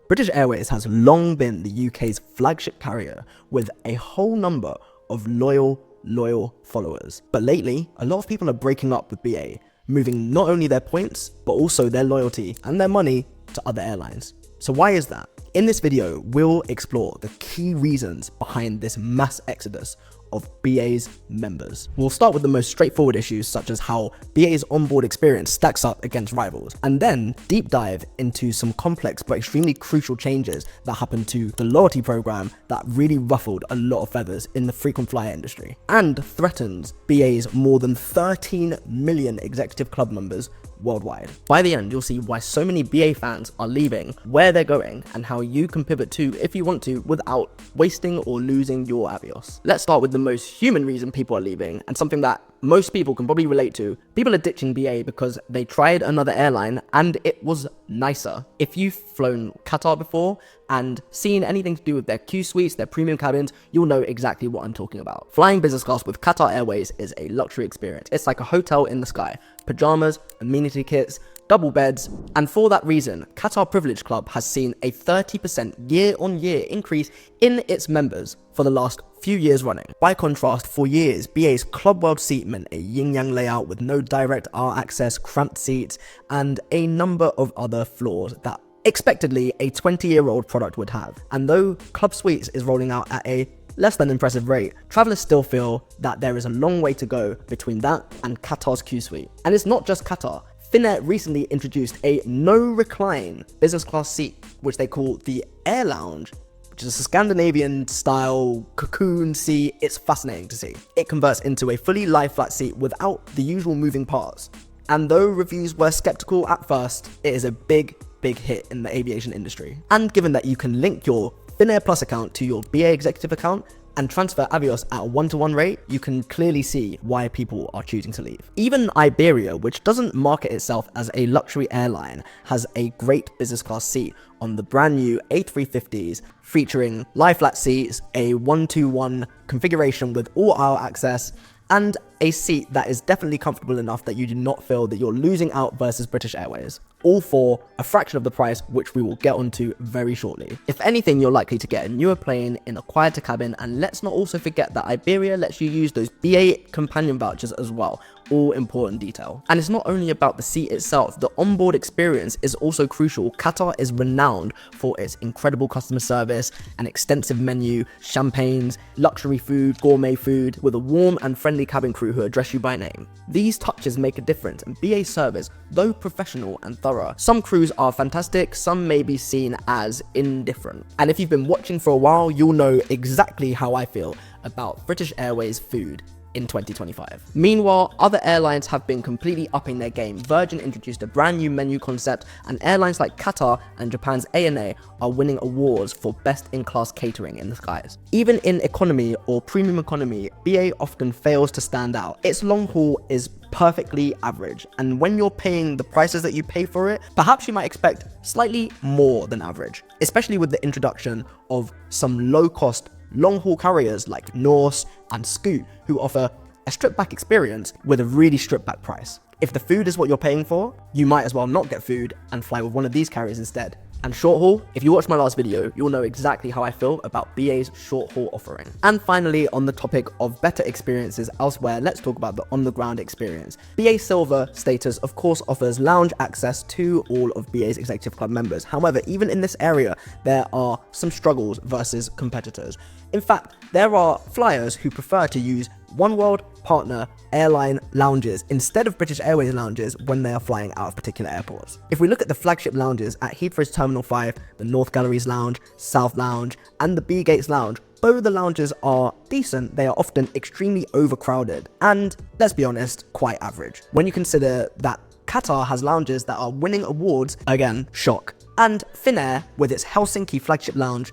British Airways has long been the UK's flagship carrier with a whole number of loyal followers. But lately, a lot of people are breaking up with BA, moving not only their points, but also their loyalty and their money to other airlines. So why is that? In this video, we'll explore the key reasons behind this mass exodus of BA's members. We'll start with the most straightforward issues, such as how BA's onboard experience stacks up against rivals, and then deep dive into some complex but extremely crucial changes that happened to the loyalty program that really ruffled a lot of feathers in the frequent flyer industry and threatens BA's more than 13 million executive club members worldwide. By the end, you'll see why so many BA fans are leaving, where they're going, and how you can pivot to if you want to without wasting or losing your Avios. Let's start with the most human reason people are leaving, and something that most people can probably relate to. People are ditching BA because they tried another airline and it was nicer. If you've flown Qatar before and seen anything to do with their Q suites, their premium cabins, you'll know exactly what I'm talking about. Flying business class with Qatar Airways is a luxury experience. It's like a hotel in the sky. Pajamas, amenity kits, double beds, and for that reason, Qatar Privilege Club has seen a 30% year-on-year increase in its members for the last few years running. By contrast, for years, BA's Club World seat meant a yin-yang layout with no direct aisle access, cramped seats, and a number of other flaws that expectedly a 20-year-old product would have. And though Club Suites is rolling out at a less than impressive rate, travelers still feel that there is a long way to go between that and Qatar's Q suite. And it's not just Qatar. Finnair recently introduced a no-recline business class seat, which they call the Air Lounge, which is a Scandinavian-style cocoon seat. It's fascinating to see. It converts into a fully lie-flat seat without the usual moving parts. And though reviews were skeptical at first, it is a big hit in the aviation industry. And given that you can link your Finnair Plus account to your BA executive account and transfer Avios at a 1-to-1 rate, you can clearly see why people are choosing to leave. Even Iberia, which doesn't market itself as a luxury airline, has a great business class seat on the brand new A350s, featuring lie-flat seats, a 1-to-1 configuration with all aisle access, and a seat that is definitely comfortable enough that you do not feel that you're losing out versus British Airways. All for a fraction of the price, which we will get onto very shortly. If anything, you're likely to get a newer plane in a quieter cabin, and let's not also forget that Iberia lets you use those BA companion vouchers as well. All important detail. And it's not only about the seat itself, the onboard experience is also crucial. Qatar is renowned for its incredible customer service, an extensive menu, champagnes, luxury food, gourmet food, with a warm and friendly cabin crew who address you by name. These touches make a difference, and BA service, though professional and thorough, some crews are fantastic, some may be seen as indifferent. And if you've been watching for a while, you'll know exactly how I feel about British Airways food in 2025. Meanwhile, other airlines have been completely upping their game. Virgin introduced a brand new menu concept, and airlines like Qatar and Japan's ANA are winning awards for best-in-class catering in the skies. Even in economy or premium economy, BA often fails to stand out. Its long haul is perfectly average, and when you're paying the prices that you pay for it, perhaps you might expect slightly more than average, especially with the introduction of some low-cost long-haul carriers like Norse and Scoot, who offer a stripped-back experience with a really stripped-back price. If the food is what you're paying for, you might as well not get food and fly with one of these carriers instead. And short haul, if you watched my last video, you'll know exactly how I feel about BA's short haul offering. And finally, on the topic of better experiences elsewhere, let's talk about the on-the-ground experience. BA Silver status, of course, offers lounge access to all of BA's executive club members. However, even in this area, there are some struggles versus competitors. In fact, there are flyers who prefer to use Oneworld partner airline lounges instead of British Airways lounges when they are flying out of particular airports. If we look at the flagship lounges at Heathrow's Terminal 5, the North Galleries Lounge, South Lounge, and the B Gates Lounge, though the lounges are decent, they are often extremely overcrowded and, let's be honest, quite average. When you consider that Qatar has lounges that are winning awards, again, shock. And Finnair, with its Helsinki flagship lounge,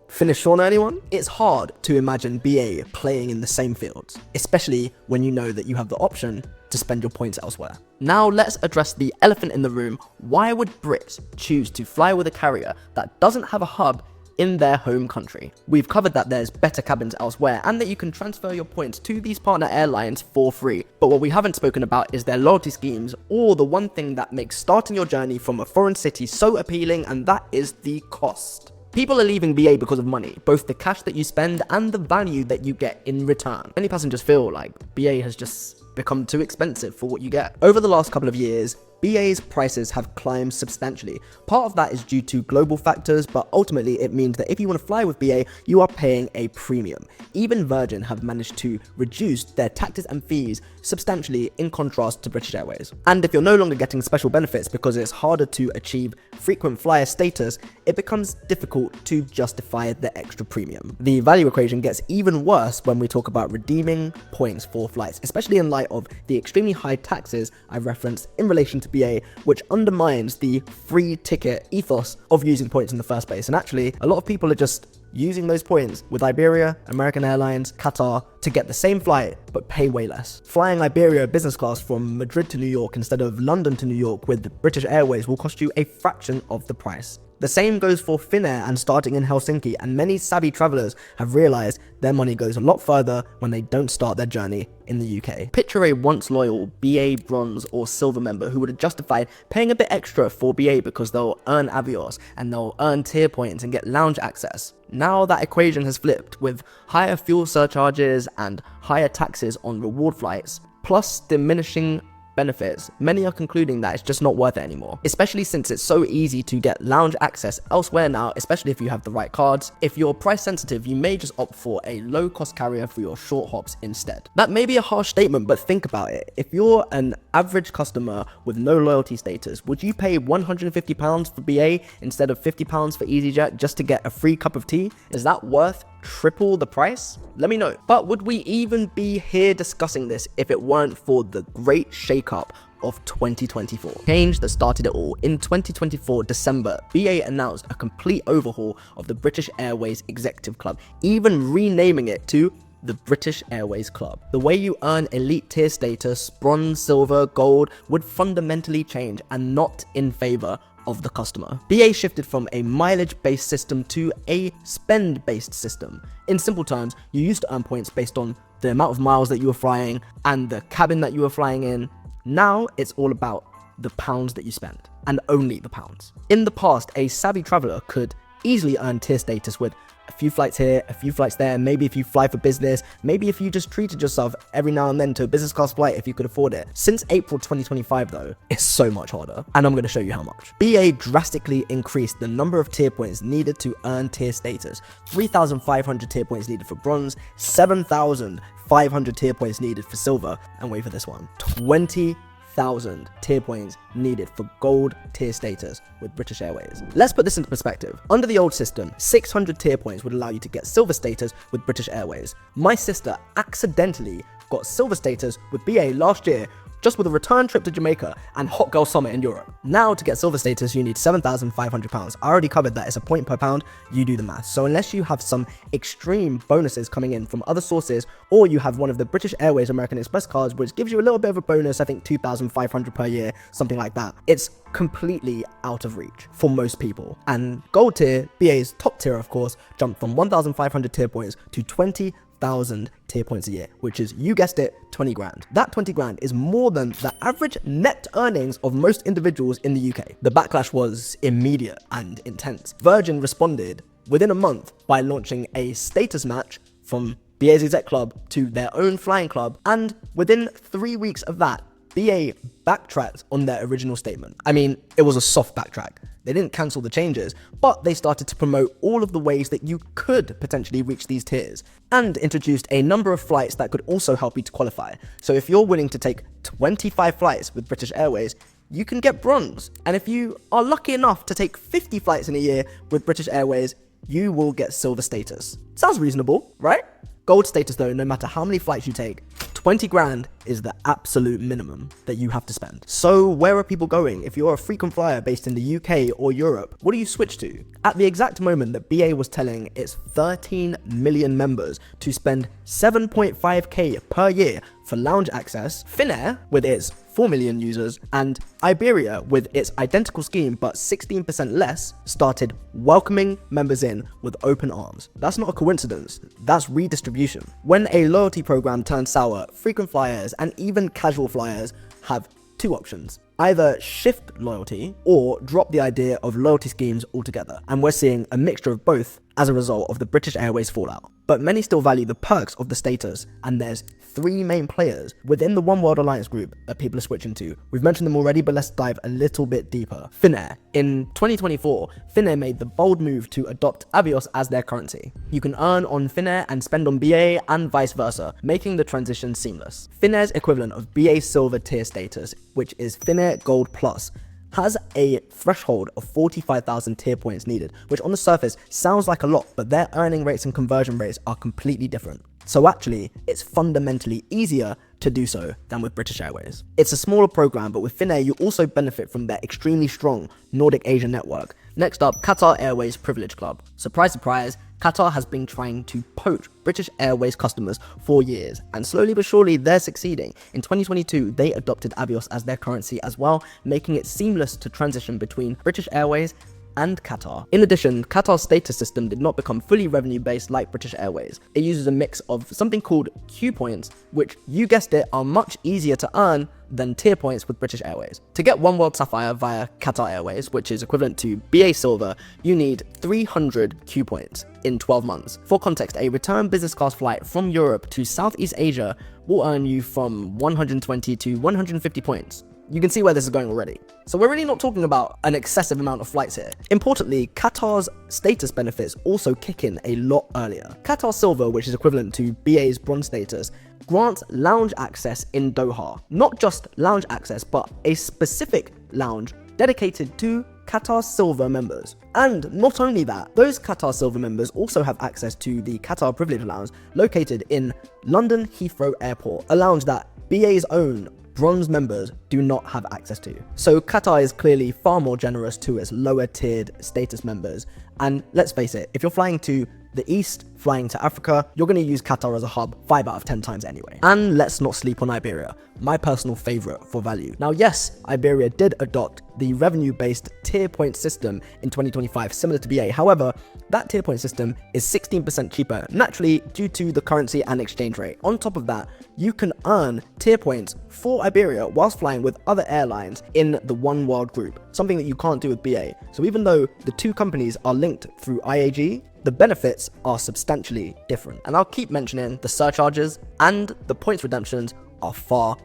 Finnish Shauna anyone? It's hard to imagine BA playing in the same fields, especially when you know that you have the option to spend your points elsewhere. Now let's address the elephant in the room. Why would Brits choose to fly with a carrier that doesn't have a hub in their home country. We've covered that there's better cabins elsewhere and that you can transfer your points to these partner airlines for free. But what we haven't spoken about is their loyalty schemes, or the one thing that makes starting your journey from a foreign city so appealing, and that is the cost. People are leaving BA because of money, both the cash that you spend and the value that you get in return. Many passengers feel like BA has just become too expensive for what you get. Over the last couple of years, BA's prices have climbed substantially. Part of that is due to global factors, but ultimately it means that if you want to fly with BA, you are paying a premium. Even Virgin have managed to reduce their taxes and fees substantially in contrast to British Airways. And if you're no longer getting special benefits because it's harder to achieve frequent flyer status, it becomes difficult to justify the extra premium. The value equation gets even worse when we talk about redeeming points for flights, especially in light of the extremely high taxes I referenced in relation to BA, which undermines the free ticket ethos of using points in the first place. And actually, a lot of people are just using those points with Iberia, American Airlines, Qatar to get the same flight but pay way less. Flying Iberia business class from Madrid to New York instead of London to New York with British Airways will cost you a fraction of the price. The same goes for Finnair and starting in Helsinki, and many savvy travellers have realised their money goes a lot further when they don't start their journey in the UK. Picture a once loyal BA Bronze or Silver member who would have justified paying a bit extra for BA because they'll earn Avios and they'll earn tier points and get lounge access. Now that equation has flipped with higher fuel surcharges and higher taxes on reward flights, plus diminishing benefits. Many are concluding that it's just not worth it anymore, especially since it's so easy to get lounge access elsewhere now, especially if you have the right cards. If you're price sensitive, you may just opt for a low cost carrier for your short hops instead. That may be a harsh statement, but think about it. If you're an average customer with no loyalty status, would you pay £150 for BA instead of £50 for EasyJet just to get a free cup of tea? Is that worth triple the price? Let me know. But would we even be here discussing this if it weren't for the great shakeup of 2024? Change that started it all. In 2024 December, BA announced a complete overhaul of the British Airways Executive Club, even renaming it to the British Airways Club. The way you earn elite tier status, bronze, silver, gold, would fundamentally change and not in favour of the customer. BA shifted from a mileage-based system to a spend-based system. In simple terms, you used to earn points based on the amount of miles that you were flying and the cabin that you were flying in. Now it's all about the pounds that you spend, and only the pounds. In the past, a savvy traveller could easily earn tier status with a few flights here, a few flights there, maybe if you fly for business, maybe if you just treated yourself every now and then to a business class flight if you could afford it. Since April 2025 though, it's so much harder, and I'm going to show you how much. BA drastically increased the number of tier points needed to earn tier status. 3,500 tier points needed for bronze, 7,500 tier points needed for silver, and wait for this one, 20,000 tier points needed for gold tier status with British Airways. Let's put this into perspective. Under the old system, 600 tier points would allow you to get silver status with British Airways. My sister accidentally got silver status with BA last year just with a return trip to Jamaica and Hot Girl Summer in Europe. Now to get silver status, you need £7,500. I already covered that it's a point per pound, you do the math. So unless you have some extreme bonuses coming in from other sources, or you have one of the British Airways American Express cards, which gives you a little bit of a bonus, I think £2,500 per year, something like that, it's completely out of reach for most people. And gold tier, BA's top tier of course, jumped from 1,500 tier points to 20,000 tier points a year, which is, you guessed it, 20 grand. That 20 grand is more than the average net earnings of most individuals in the UK. The backlash was immediate and intense. Virgin responded within a month by launching a status match from BA's Exec Club to their own flying club, and within 3 weeks of that, BA backtracked on their original statement. I mean, it was a soft backtrack. They didn't cancel the changes, but they started to promote all of the ways that you could potentially reach these tiers, and introduced a number of flights that could also help you to qualify. So if you're willing to take 25 flights with British Airways, you can get bronze. And if you are lucky enough to take 50 flights in a year with British Airways, you will get silver status. Sounds reasonable, right? Gold status though, no matter how many flights you take, 20 grand is the absolute minimum that you have to spend. So where are people going? If you're a frequent flyer based in the UK or Europe, what do you switch to? At the exact moment that BA was telling its 13 million members to spend 7.5k per year for lounge access, Finnair, with its 4 million users, and Iberia, with its identical scheme but 16% less, started welcoming members in with open arms. That's not a coincidence, that's redistribution. When a loyalty program turns sour, frequent flyers and even casual flyers have two options: either shift loyalty or drop the idea of loyalty schemes altogether. And we're seeing a mixture of both as a result of the British Airways fallout. But many still value the perks of the status, and there's three main players within the One World Alliance group that people are switching to. We've mentioned them already, but let's dive a little bit deeper. Finnair. In 2024, Finnair made the bold move to adopt Avios as their currency. You can earn on Finnair and spend on BA and vice versa, making the transition seamless. Finnair's equivalent of BA Silver tier status, which is Finnair Gold Plus, has a threshold of 45,000 tier points needed, which on the surface sounds like a lot, but their earning rates and conversion rates are completely different. So actually, it's fundamentally easier to do so than with British Airways. It's a smaller program, but with Finnair, you also benefit from their extremely strong Nordic Asia network. Next up, Qatar Airways Privilege Club. Surprise, surprise, Qatar has been trying to poach British Airways customers for years, and slowly but surely they're succeeding. In 2022, they adopted Avios as their currency as well, making it seamless to transition between British Airways and Qatar. In addition, Qatar's status system did not become fully revenue-based like British Airways. It uses a mix of something called Q points, which, you guessed it, are much easier to earn than tier points with British Airways. To get One World Sapphire via Qatar Airways, which is equivalent to BA Silver, you need 300 Q points in 12 months. For context, a return business class flight from Europe to Southeast Asia will earn you from 120 to 150 points. You can see where this is going already. So we're really not talking about an excessive amount of flights here. Importantly, Qatar's status benefits also kick in a lot earlier. Qatar Silver, which is equivalent to BA's bronze status, grants lounge access in Doha. Not just lounge access, but a specific lounge dedicated to Qatar Silver members. And not only that, those Qatar Silver members also have access to the Qatar Privilege Lounge located in London Heathrow Airport, a lounge that BA's own bronze members do not have access to. So Qatar is clearly far more generous to its lower tiered status members. And let's face it, if you're flying to the East, flying to Africa, you're going to use Qatar as a hub 5 out of 10 times anyway. And let's not sleep on Iberia, my personal favorite for value. Now yes, Iberia did adopt the revenue-based tier point system in 2025, similar to BA. However, that tier point system is 16% cheaper, naturally due to the currency and exchange rate. On top of that, you can earn tier points for Iberia whilst flying with other airlines in the One World group, something that you can't do with BA. So even though the two companies are linked through IAG, the benefits are substantially different. And I'll keep mentioning the surcharges and the points redemptions are far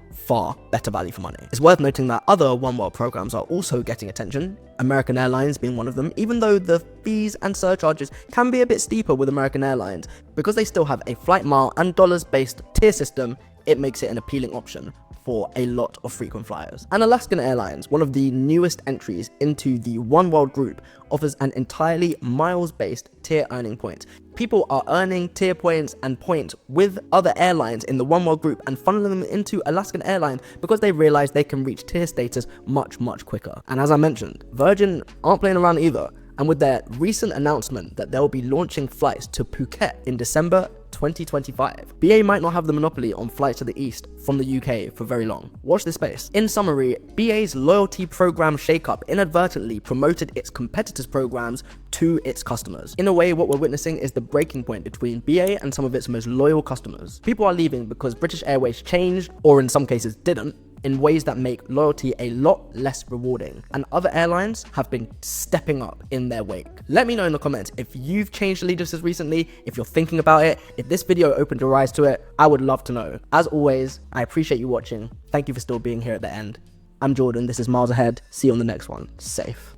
better value for money. It's worth noting that other One World programs are also getting attention, American Airlines being one of them, even though the fees and surcharges can be a bit steeper with American Airlines. Because they still have a flight mile and dollars-based tier system, it makes it an appealing option for a lot of frequent flyers. And Alaskan Airlines, one of the newest entries into the One World group, offers an entirely miles-based tier earning point. People are earning tier points and points with other airlines in the One World group and funneling them into Alaskan Airlines because they realize they can reach tier status much quicker. And as I mentioned, Virgin aren't playing around either. And with their recent announcement that they'll be launching flights to Phuket in December 2025, BA might not have the monopoly on flights to the East from the UK for very long. Watch this space. In summary, BA's loyalty program shakeup inadvertently promoted its competitors' programs to its customers. In a way, what we're witnessing is the breaking point between BA and some of its most loyal customers. People are leaving because British Airways changed, or in some cases didn't, in ways that make loyalty a lot less rewarding, and other airlines have been stepping up in their wake. Let me know in the comments if you've changed allegiances recently, if you're thinking about it, if this video opened your eyes to it. I would love to know. As always, I appreciate you watching. Thank you for still being here at the end. I'm Jordan, this is Miles Ahead. See you on the next one. Safe.